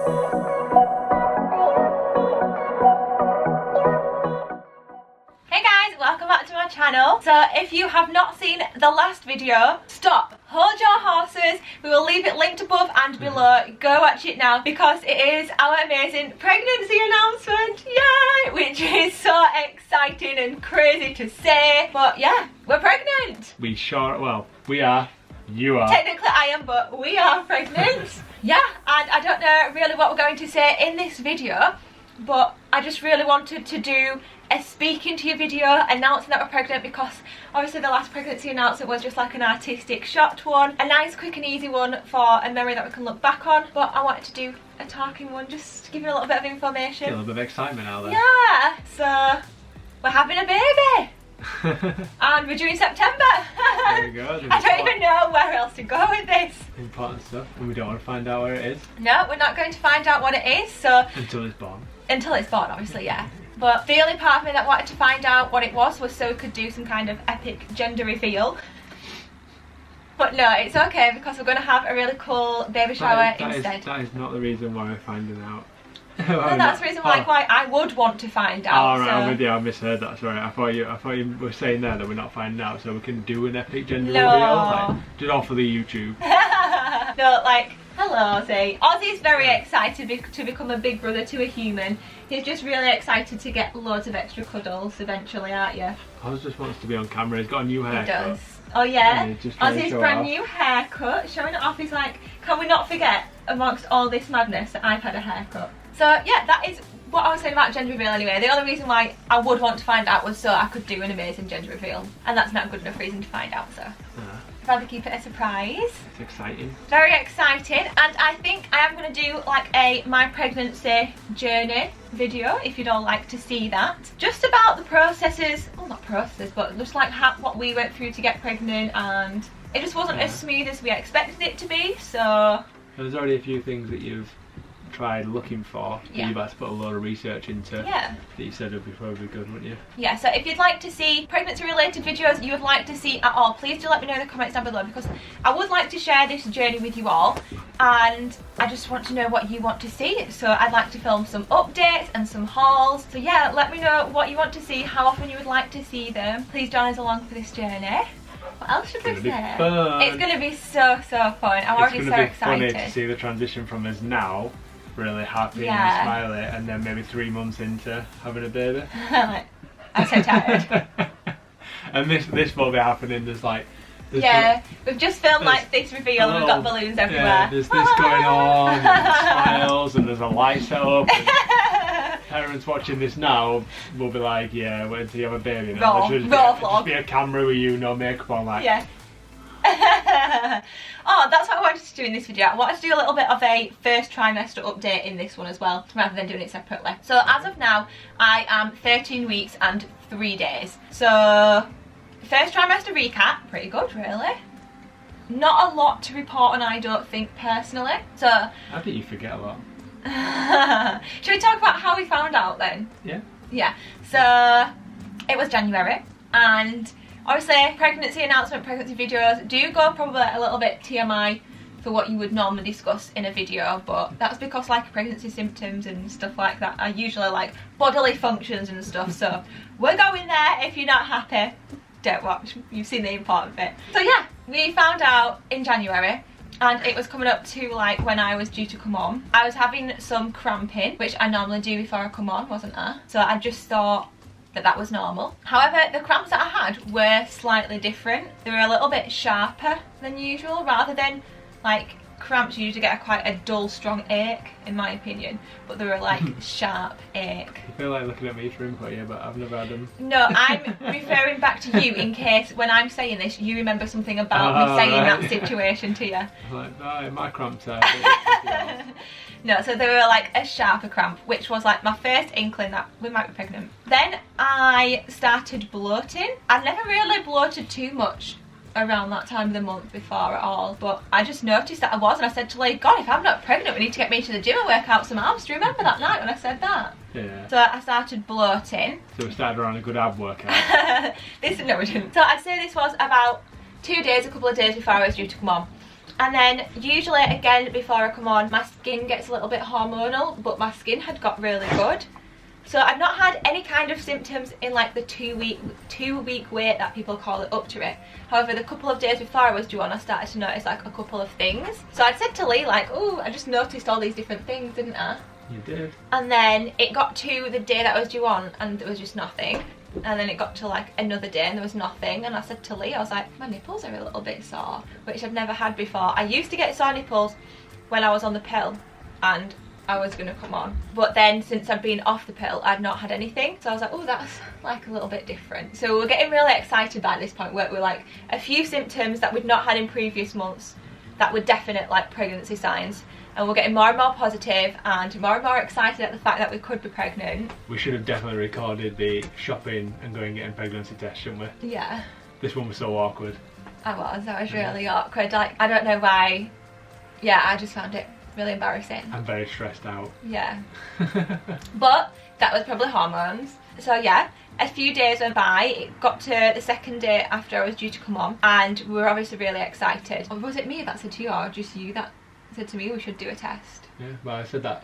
Hey guys, welcome back to my channel. So if you have not seen the last video, stop, hold your horses. We will leave it linked above and below. Go watch it now because it is our amazing pregnancy announcement. Yay! Which is so exciting and crazy to say. But yeah, we're pregnant. We are. You are. Technically I am, but we are pregnant. Yeah, and I don't know really what we're going to say in this video, but I just really wanted to do a speaking to you video announcing that we're pregnant, because obviously the last pregnancy announcement was just like an artistic shot one, a nice quick and easy one for a memory that we can look back on, but I wanted to do a talking one just to give you a little bit of information. Get a little bit of excitement out there. Yeah, so we're having a baby. And we're due in September. There we go. I don't even know where else to go with this. Important stuff, and we don't want to find out where it is. No, we're not going to find out what it is, so Until it's born. until it's born, obviously, yeah. But the only part of me that wanted to find out what it was so we could do some kind of epic gender reveal. But no, it's okay because we're going to have a really cool baby shower instead. That is not the reason why we're finding out. No, that's the reason why I would want to find out. Oh, right, so. I'm with you. I misheard that. Sorry, I thought you were saying there that we're not finding out, so we can do an epic gender reveal. Like, do it all for the YouTube. No, like, hello, see. Ozzy's very excited to become a big brother to a human. He's just really excited to get loads of extra cuddles eventually, aren't you? Oz just wants to be on camera. He's got a new haircut. He does. Oh yeah, Ozzy's brand off. new haircut, showing it off. He's like, can we not forget amongst all this madness that I've had a haircut? So yeah, that is what I was saying about gender reveal anyway. The only reason why I would want to find out was so I could do an amazing gender reveal, and that's not a good enough reason to find out, so I'd rather keep it a surprise. It's exciting. Very excited, and I think I am going to do like a my pregnancy journey video if you'd all like to see that. Just about the processes, well not processes, but just like what we went through to get pregnant, and it just wasn't as smooth as we expected it to be, so... There's already a few things that you've tried looking for that you've had to put a lot of research into, that you said would be probably good, wouldn't you? Yeah, so if you'd like to see pregnancy related videos you would like to see at all, please do let me know in the comments down below, because I would like to share this journey with you all and I just want to know what you want to see. So I'd like to film some updates and some hauls, so yeah, let me know what you want to see, how often you would like to see them. Please join us along for this journey. What else should we say? It's going to be so fun. I'm already so excited. It's going to be funny to see the transition from us now really happy and smiley, and then maybe 3 months into having a baby. I'm so tired. And this will be happening. There's we've just filmed like this reveal and we've got balloons everywhere. Yeah, there's this going on, and there's smiles, and there's a light set up. And parents watching this now will be like, yeah, wait until you have a baby now. There should just be a camera with you, no makeup on, like. Yeah. Oh, that's what I wanted to do in this video. I wanted to do a little bit of a first trimester update in this one as well, rather than doing it separately. So as of now, I am 13 weeks and 3 days. So first trimester recap, pretty good really. Not a lot to report on, I don't think, personally. So I think you forget a lot. Should we talk about how we found out then? Yeah. Yeah, so it was January, and obviously pregnancy announcement, pregnancy videos do go probably a little bit TMI for what you would normally discuss in a video, but that's because like pregnancy symptoms and stuff like that are usually like bodily functions and stuff, so we're going there. If you're not happy, don't watch, you've seen the important bit. So yeah, we found out in January, and it was coming up to like when I was due to come on. I was having some cramping, which I normally do before I come on, wasn't I? So I just thought that was normal. However, the cramps that I had were slightly different. They were a little bit sharper than usual, rather than like cramps you usually get quite a dull, strong ache, in my opinion, but they were like sharp ache. I feel like looking at me for input here, but I've never had them. No, I'm referring back to you in case when I'm saying this you remember something about me saying that situation to you. Like, no, my cramps are No, so they were like a sharper cramp, which was like my first inkling that we might be pregnant. Then I started bloating. I've never really bloated too much around that time of the month before at all, but I just noticed that I was, and I said to Lee, God, if I'm not pregnant we need to get me to the gym and work out some abs. Do you remember that night when I said that? Yeah. So I started bloating. So we started on a good ab workout. No we didn't. So I'd say this was about 2 days, a couple of days before I was due to come on. And then usually, again, before I come on, my skin gets a little bit hormonal, but my skin had got really good. So I've not had any kind of symptoms in like the two week wait that people call it up to it. However, the couple of days before I was due on, I started to notice like a couple of things. So I'd said to Lee like, oh, I just noticed all these different things, didn't I? You did. And then it got to the day that I was due on and there was just nothing. And then it got to like another day and there was nothing, and I said to Lee, I was like, my nipples are a little bit sore, which I've never had before. I used to get sore nipples when I was on the pill and I was gonna come on, but then since I'd been off the pill I'd not had anything, so I was like, oh, that's like a little bit different. So we're getting really excited by this point where we're like a few symptoms that we'd not had in previous months that were definite like pregnancy signs, and we're getting more and more positive and more excited at the fact that we could be pregnant. We should have definitely recorded the shopping and going and getting pregnancy tests, shouldn't we? Yeah. This one was so awkward. I was really awkward. Like, I don't know why. Yeah, I just found it really embarrassing. I'm very stressed out. Yeah. But that was probably hormones. So yeah, a few days went by. It got to the second day after I was due to come on, and we were obviously really excited. Or was it me that said to you, or just you that said to me we should do a test? Yeah, but I said that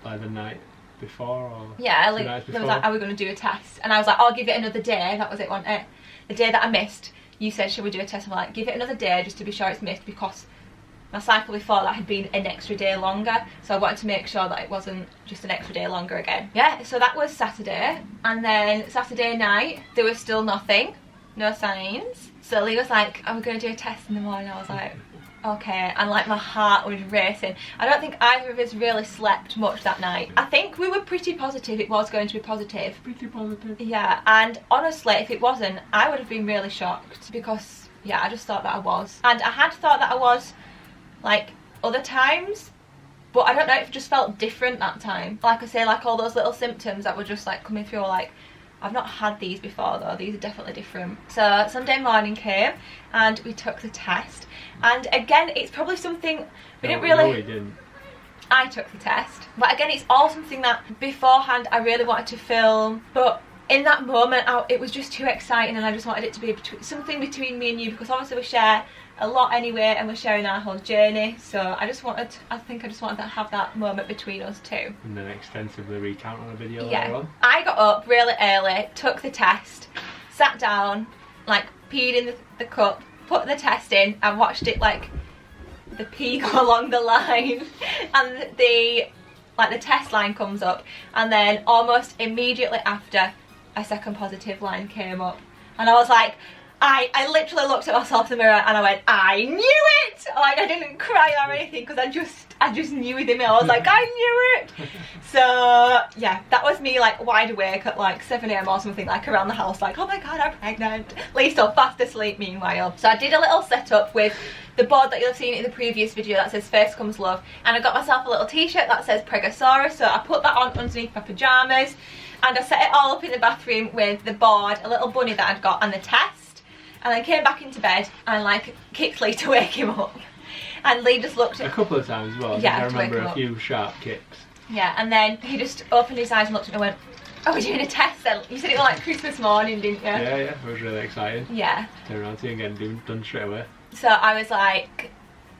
by the night before, or yeah, like there was like, are we going to do a test? And I was like, I'll give it another day. That was it, wasn't it? The day that I missed, you said, should we do a test? I'm like, give it another day just to be sure it's missed, because my cycle before that had been an extra day longer, so I wanted to make sure that it wasn't just an extra day longer again. Yeah, so that was Saturday, and then Saturday night there was still nothing, no signs. So Lee was like, are we going to do a test in the morning? I was like, okay, and like my heart was racing. I don't think either of us really slept much that night. I think we were pretty positive it was going to be positive. Pretty positive. Yeah, and honestly, if it wasn't, I would have been really shocked, because yeah, I just thought that I was. And I had thought that I was like other times, but I don't know, it just felt different that time. Like I say, like all those little symptoms that were just like coming through, like, I've not had these before though, these are definitely different. So Sunday morning came and we took the test, and again it's probably something we didn't really... No, we didn't. I took the test, but again it's all something that beforehand I really wanted to film, but in that moment it was just too exciting, and I just wanted it to be something between me and you, because obviously we share a lot anyway and we're sharing our whole journey, so I think I just wanted to have that moment between us two. And then extensively recount on a video yeah. later on. I got up really early, took the test, sat down, like peed in the cup, put the test in and watched it, like the pee go along the line and the test line comes up, and then almost immediately after a second positive line came up, and I was like, I literally looked at myself in the mirror and I went, I knew it! Like, I didn't cry or anything, because I just knew within me. I was like, I knew it! So yeah, that was me like wide awake at like 7 AM or something, like around the house, like, oh my god, I'm pregnant. Lee's still fast asleep meanwhile. So I did a little setup with the board that you'll have seen in the previous video that says First Comes Love, and I got myself a little t-shirt that says Pregosaurus, so I put that on underneath my pyjamas, and I set it all up in the bathroom with the board, a little bunny that I'd got, and the test. And I came back into bed and like kicked Lee to wake him up, and Lee just looked at... A couple of times as well. Yeah, I remember a few sharp kicks. Yeah, and then he just opened his eyes and looked at me and went, oh, we're doing a test then? You said it was like Christmas morning, didn't you? Yeah, it was really exciting. Yeah. Turn around to you and get done straight away. So I was like,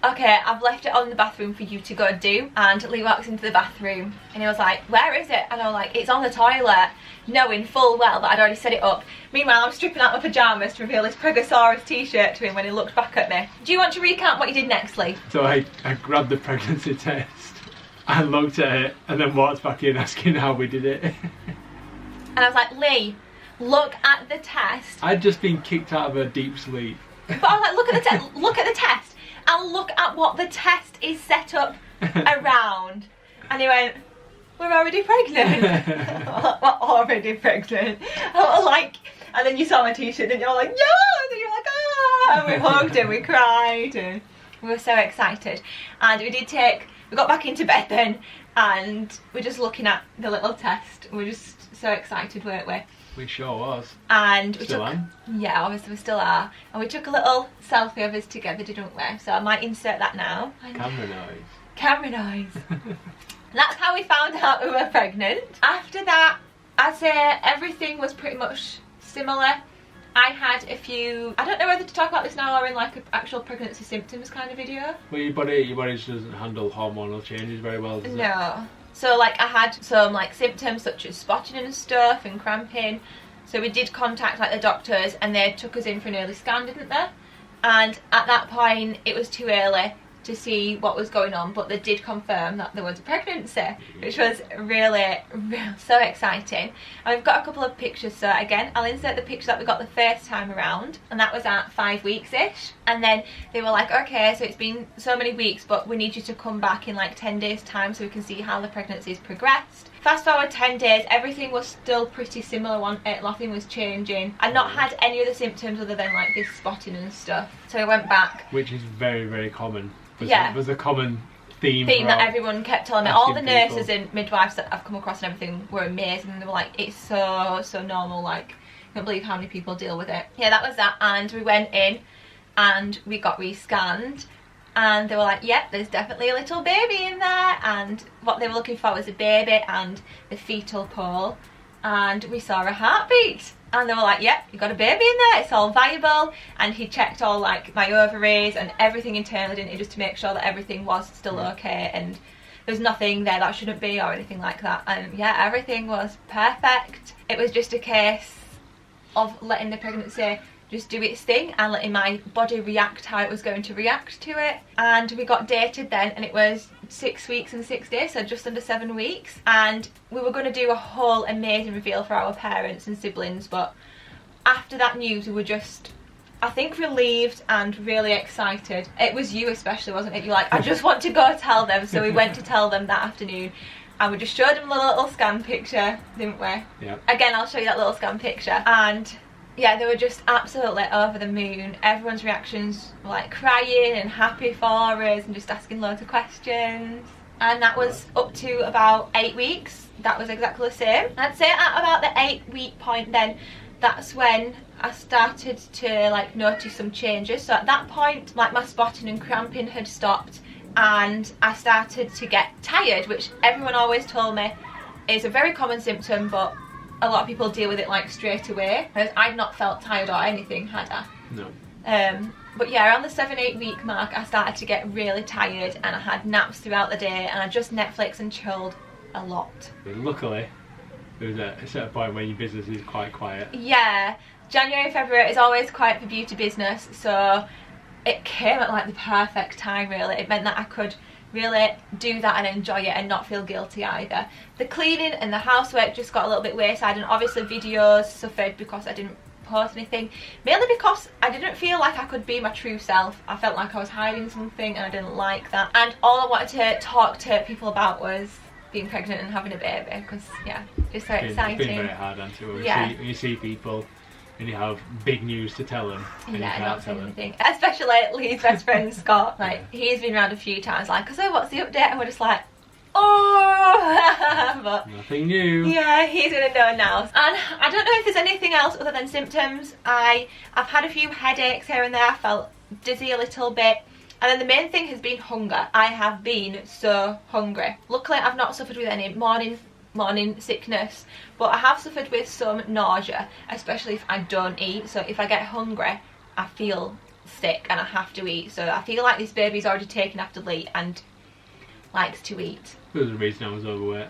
okay, I've left it on in the bathroom for you to go do. And Lee walks into the bathroom and he was like, where is it? And I was like, it's on the toilet, knowing full well that I'd already set it up. Meanwhile, I'm stripping out my pyjamas to reveal this Pregosaurus t-shirt to him when he looked back at me. Do you want to recount what you did next, Lee? So I grabbed the pregnancy test, I looked at it, and then walked back in asking how we did it. And I was like, Lee, look at the test. I'd just been kicked out of a deep sleep. But I was like, look at the test, look at the test, and look at what the test is set up around. And he went, we're already pregnant. We're already pregnant. I was like, and then you saw my t-shirt and you're like, no! And then you're like, ah! And we hugged and we cried and we were so excited. And we got back into bed then, and we're just looking at the little test. We're just so excited, weren't we? We sure was. And we still took, am. Yeah, obviously we still are. And we took a little selfie of us together, didn't we? So I might insert that now. Camera noise. Camera noise. That's how we found out we were pregnant. After that, I'd say everything was pretty much similar. I had a few, I don't know whether to talk about this now or in like an actual pregnancy symptoms kind of video. Well, your body doesn't handle hormonal changes very well, does it? No. So like I had some like symptoms such as spotting and stuff and cramping. So we did contact like the doctors and they took us in for an early scan, didn't they? And at that point it was too early to see what was going on, but they did confirm that there was a pregnancy, which was really so exciting. And we've got a couple of pictures, so again I'll insert the picture that we got the first time around, and that was at 5 weeks ish. And then they were like, okay, so it's been so many weeks, but we need you to come back in like 10 days time so we can see how the pregnancy's progressed. Fast forward 10 days, everything was still pretty similar, nothing was changing. I'd not had any other symptoms other than like this spotting and stuff, so I went back. Which is very, very common. Yeah. It was a common theme that everyone kept telling me. All the nurses and midwives that I've come across and everything were amazing. They were like, it's so normal, like, I can't believe how many people deal with it. Yeah, that was that. And we went in and we got re-scanned and they were like, yep, there's definitely a little baby in there. And what they were looking for was a baby and the fetal pole. And we saw a heartbeat. And they were like, yep, you got a baby in there, it's all viable. And he checked all like my ovaries and everything internally, didn't he, just to make sure that everything was still okay and there's nothing there that shouldn't be or anything like that. And yeah, everything was perfect. It was just a case of letting the pregnancy just do its thing and letting my body react how it was going to react to it. And we got dated then and it was 6 weeks and 6 days, so just under 7 weeks. And we were going to do a whole amazing reveal for our parents and siblings, but after that news we were just, I think, relieved and really excited. It was you especially, wasn't it? You're like, I just want to go tell them. So we went to tell them that afternoon and we just showed them the little scan picture, didn't we? Yeah. Again, I'll show you that little scan picture. And yeah, they were just absolutely over the moon. Everyone's reactions were like crying and happy for us and just asking loads of questions. And that was up to about 8 weeks. That was exactly the same. I'd say at about the 8-week point then, that's when I started to like notice some changes. So at that point, like my spotting and cramping had stopped and I started to get tired, which everyone always told me is a very common symptom, but a lot of people deal with it like straight away. Whereas I'd not felt tired or anything, had I? No. But yeah, around the 7-8 week mark I started to get really tired and I had naps throughout the day and I just Netflix and chilled a lot. But luckily there was a certain point where your business is quite quiet. Yeah, January, February is always quiet for beauty business, so it came at like the perfect time really. It meant that I could really do that and enjoy it and not feel guilty either. The cleaning and the housework just got a little bit wayside and obviously videos suffered because I didn't post anything, mainly because I didn't feel like I could be my true self. I felt like I was hiding something and I didn't like that, and all I wanted to talk to people about was being pregnant and having a baby because yeah, it's so exciting. It's been very hard, hasn't it? When you see people and you have big news to tell them and you can't tell them. Especially Lee's best friend Scott, like he's been around a few times like, so what's the update? And we're just like, oh, but nothing new. Yeah, he's gonna know now. And I don't know if there's anything else other than symptoms. I've had a few headaches here and there, I felt dizzy a little bit. And then the main thing has been hunger. I have been so hungry. Luckily I've not suffered with any morning sickness, but I have suffered with some nausea, especially if I don't eat. So if I get hungry I feel sick and I have to eat. So I feel like this baby's already taken after Lee and likes to eat. There's a reason I was overweight.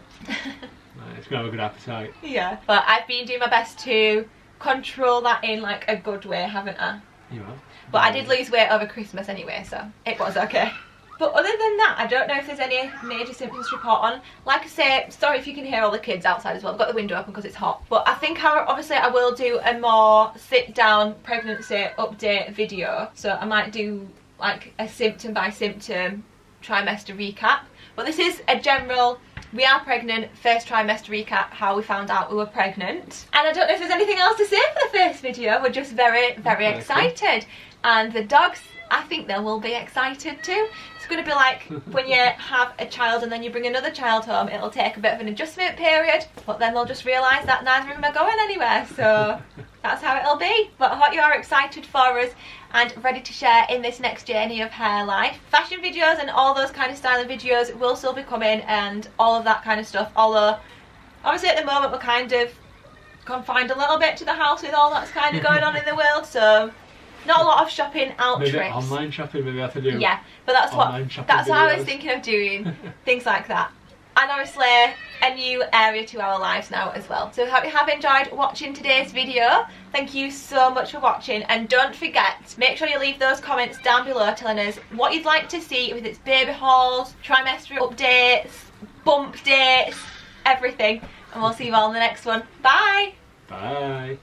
It's gonna have a good appetite. Yeah, but I've been doing my best to control that in like a good way, haven't I? You have. But I did lose weight over Christmas anyway, so it was okay. But other than that, I don't know if there's any major symptoms to report on. Like I say, sorry if you can hear all the kids outside as well. I've got the window open because it's hot. But I think obviously I will do a more sit-down pregnancy update video. So I might do like a symptom by symptom trimester recap. But this is a general, we are pregnant, first trimester recap, how we found out we were pregnant. And I don't know if there's anything else to say for the first video. We're just very, very excited. And the dogs, I think they will be excited too. It's going to be like when you have a child and then you bring another child home, it'll take a bit of an adjustment period, but then they'll just realise that neither of them are going anywhere, so that's how it'll be. But I hope you are excited for us and ready to share in this next journey of hair life. Fashion videos and all those kind of styling videos will still be coming and all of that kind of stuff, although obviously at the moment we're kind of confined a little bit to the house with all that's kind of going on in the world, so not a lot of shopping out maybe trips. Online shopping, maybe I have to do. Yeah, but that's what I was thinking of doing, things like that. And obviously a new area to our lives now as well. So I hope you have enjoyed watching today's video. Thank you so much for watching, and don't forget, make sure you leave those comments down below telling us what you'd like to see with its baby hauls, trimester updates, bump dates, everything. And we'll see you all in the next one. Bye! Bye!